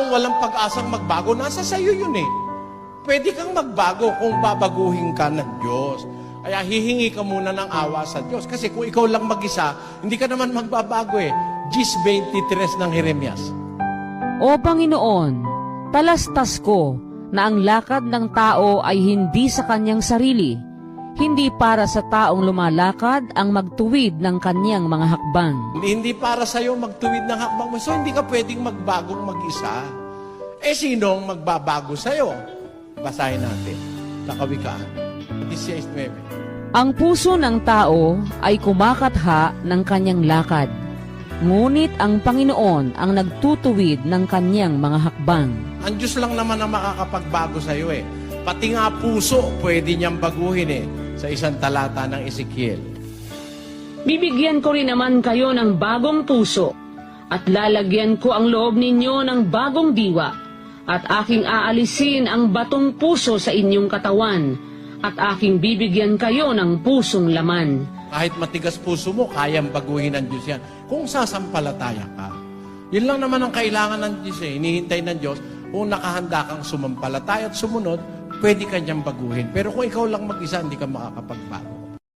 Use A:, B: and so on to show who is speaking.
A: taong walang pag-asang magbago, nasa sayo yun eh. Pwede kang magbago kung babaguhin ka ng Diyos. Kaya hihingi ka muna ng awa sa Diyos. Kasi kung ikaw lang mag-isa, hindi ka naman magbabago eh. Gis 23 ng Jeremias.
B: O Panginoon, talastas ko na ang lakad ng tao ay hindi sa kanyang sarili, hindi para sa taong lumalakad ang magtuwid ng kanyang mga hakbang.
A: Hindi para sa'yo magtuwid ng hakbang mo. So hindi ka pwedeng magbagong mag-isa. Eh sinong magbabago sa'yo? Basahin natin sa Kawikaan 16:9.
B: Ang puso ng tao ay kumakatha ng kanyang lakad, ngunit ang Panginoon ang nagtutuwid ng kanyang mga hakbang.
A: Ang Diyos lang naman ang makakapagbago sa'yo eh. Pati nga puso pwede niyang baguhin eh. Sa isang talata ng Ezekiel.
C: Bibigyan ko rin naman kayo ng bagong puso, at lalagyan ko ang loob ninyo ng bagong diwa, at aking aalisin ang batong puso sa inyong katawan, at aking bibigyan kayo ng pusong laman.
A: Kahit matigas puso mo, kayang baguhin ng Diyos yan. Kung sasampalataya ka. Yun lang naman ang kailangan ng Diyos eh. Hinihintay ng Diyos, kung nakahanda kang sumampalataya at sumunod, pwede ka niyang baguhin. Pero kung ikaw lang mag-isa, hindi ka makakapagbago.